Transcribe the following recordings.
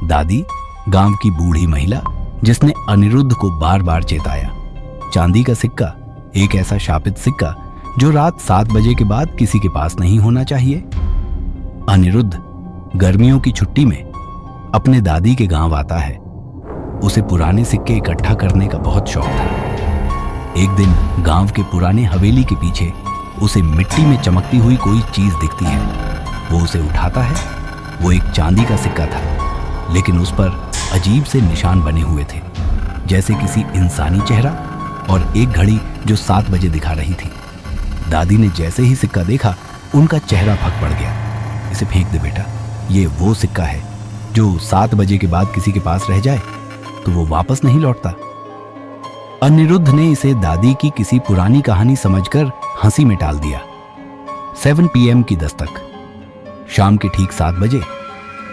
दादी, गांव की बूढ़ी महिला जिसने अनिरुद्ध को बार बार चेताया। चांदी का सिक्का, एक ऐसा शापित सिक्का जो रात 7 बजे के बाद किसी के पास नहीं होना चाहिए। अनिरुद्ध गर्मियों की छुट्टी में अपने दादी के गांव आता है। उसे पुराने सिक्के इकट्ठा करने का बहुत शौक था। एक दिन गांव के पुराने हवेली के पीछे उसे मिट्टी में चमकती हुई कोई चीज दिखती है। वो उसे उठाता है। वो एक चांदी का सिक्का था, लेकिन उस पर अजीब से निशान बने हुए थे, जैसे किसी इंसानी चेहरा और एक घड़ी जो 7 बजे दिखा रही थी। दादी ने जैसे ही सिक्का देखा, उनका चेहरा फक पड़ गया। इसे फेंक दे बेटा, ये वो सिक्का है जो 7 बजे के बाद किसी के पास रह जाए तो वो वापस नहीं लौटता। अनिरुद्ध ने इसे दादी की किसी पुरानी कहानी समझकर हंसी में टाल दिया। 7 PM की दस्तक। शाम के ठीक 7 बजे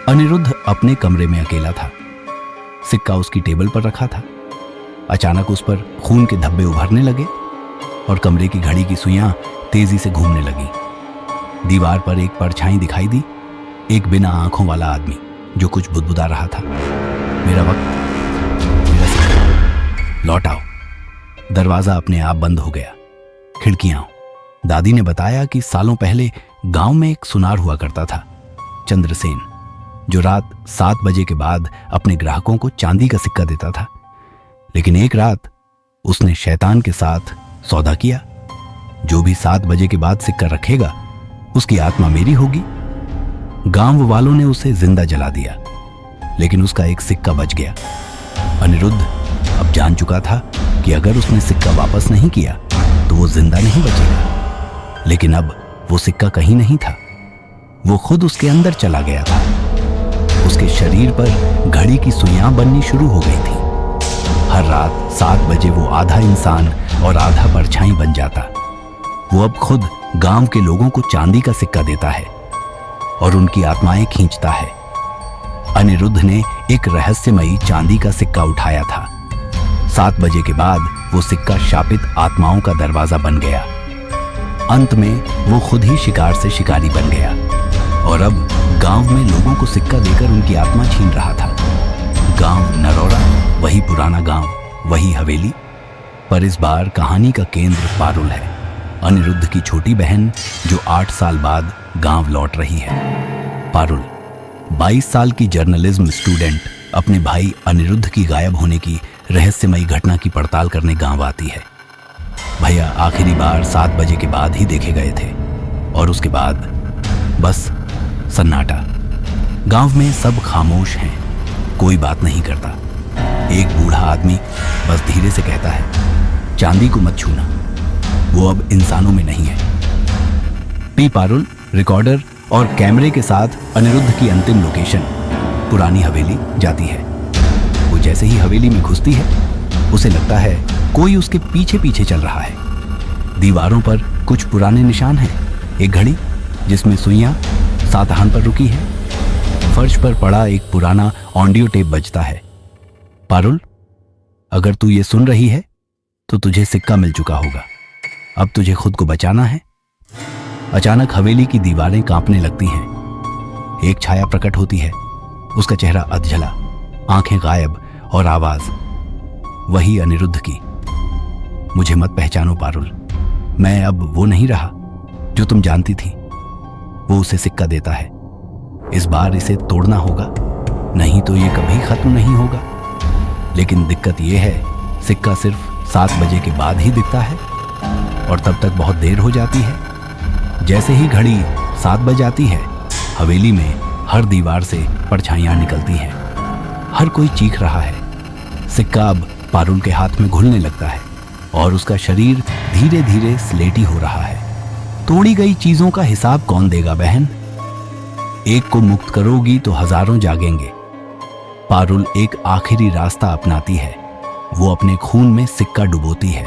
अनिरुद्ध अपने कमरे में अकेला था। सिक्का उसकी टेबल पर रखा था। अचानक उस पर खून के धब्बे उभरने लगे और कमरे की घड़ी की सुइयां तेजी से घूमने लगी। दीवार पर एक परछाई दिखाई दी, एक बिना आंखों वाला आदमी जो कुछ बुदबुदा रहा था। मेरा वक्त, मेरा सिक्का, लौट आओ। दरवाजा अपने आप बंद हो गया। खिड़कियां। दादी ने बताया कि सालों पहले गांव में एक सुनार हुआ करता था, चंद्रसेन, जो रात 7 बजे के बाद अपने ग्राहकों को चांदी का सिक्का देता था। लेकिन एक रात उसने शैतान के साथ सौदा किया। जो भी 7 बजे के बाद सिक्का रखेगा, उसकी आत्मा मेरी होगी। गांव वालों ने उसे जिंदा जला दिया, लेकिन उसका एक सिक्का बच गया। अनिरुद्ध अब जान चुका था कि अगर उसने सिक्का वापस नहीं किया तो वो जिंदा नहीं बचेगा। लेकिन अब वो सिक्का कहीं नहीं था, वो खुद उसके अंदर चला गया था। उसके शरीर पर घड़ी की सुइयां बननी शुरू हो गई थी। हर रात 7 बजे वो आधा इंसान और आधा परछाई बन जाता। वो अब खुद गांव के लोगों को चांदी का सिक्का देता है और उनकी आत्माएं खींचता है। अनिरुद्ध ने एक रहस्यमयी चांदी का सिक्का उठाया था। 7 बजे के बाद वो सिक्का शापित आत्माओं का दरवाजा बन गया। अंत में वो खुद ही शिकार से शिकारी बन गया और अब गांव में लोगों को सिक्का देकर उनकी आत्मा छीन रहा था। गांव नरौरा, वही पुराना गांव, वही हवेली, पर इस बार कहानी का केंद्र पारुल है, अनिरुद्ध की छोटी बहन जो 8 साल बाद गांव लौट रही है। पारुल 22 साल की जर्नलिज्म स्टूडेंट अपने भाई अनिरुद्ध की गायब होने की रहस्यमयी घटना की पड़ताल करने गांव आती है। भैया आखिरी बार 7 बजे के बाद ही देखे गए थे और उसके बाद बस सन्नाटा। गांव में सब खामोश हैं, कोई बात नहीं करता। एक बूढ़ा आदमी बस धीरे से कहता है, चांदी को मत छूना, वो अब इंसानों में नहीं है। पी पारुल रिकॉर्डर और कैमरे के साथ अनिरुद्ध की अंतिम लोकेशन पुरानी हवेली जाती है। वो जैसे ही हवेली में घुसती है, उसे लगता है कोई उसके पीछे पीछे चल रहा है। दीवारों पर कुछ पुराने निशान हैं, एक घड़ी जिसमें सुइयां सातहान पर रुकी है। फर्श पर पड़ा एक पुराना ऑडियो टेप बजता है। पारुल, अगर तू ये सुन रही है तो तुझे सिक्का मिल चुका होगा, अब तुझे खुद को बचाना है। अचानक हवेली की दीवारें कांपने लगती हैं। एक छाया प्रकट होती है, उसका चेहरा अधजला, आंखें गायब और आवाज वही अनिरुद्ध की। मुझे मत पहचानो पारुल, मैं अब वो नहीं रहा जो तुम जानती थी। वो उसे सिक्का देता है। इस बार इसे तोड़ना होगा, नहीं तो ये कभी खत्म नहीं होगा। लेकिन दिक्कत ये है, सिक्का सिर्फ 7 बजे के बाद ही दिखता है और तब तक बहुत देर हो जाती है। जैसे ही घड़ी 7 बज जाती है, हवेली में हर दीवार से परछाइयां निकलती हैं। हर कोई चीख रहा है। सिक्का अब पारुल के हाथ में घुलने लगता है और उसका शरीर धीरे धीरे स्लेटी हो रहा है। तोड़ी गई चीजों का हिसाब कौन देगा बहन? एक को मुक्त करोगी तो हजारों जागेंगे। पारुल एक आखिरी रास्ता अपनाती है। वो अपने खून में सिक्का डुबोती है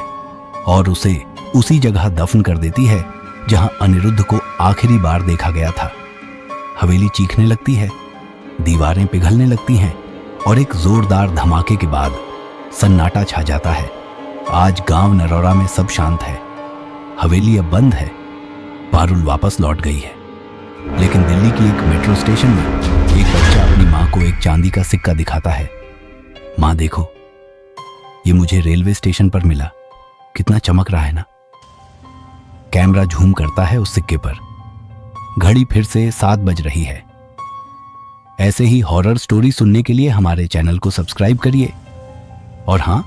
और उसे उसी जगह दफन कर देती है जहां अनिरुद्ध को आखिरी बार देखा गया था। हवेली चीखने लगती है, दीवारें पिघलने लगती हैं और एक जोरदार धमाके के बाद सन्नाटा छा जाता है। आज गांव नरौरा में सब शांत है। हवेली अब बंद है। पारुल वापस लौट गई है, लेकिन दिल्ली की एक मेट्रो स्टेशन में एक बच्चा अपनी मां माँ को एक चांदी का सिक्का दिखाता है। माँ देखो, ये मुझे रेलवे स्टेशन पर मिला, कितना चमक रहा है ना। कैमरा झूम करता है उस सिक्के पर। घड़ी फिर से 7 बज रही है। ऐसे ही हॉरर स्टोरी सुनने के लिए हमारे चैनल को सब्सक्राइब करिए। और हाँ,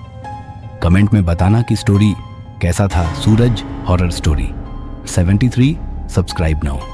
कमेंट में बताना कि स्टोरी कैसा था। सूरज हॉरर स्टोरी 73 सब्सक्राइब नाउ।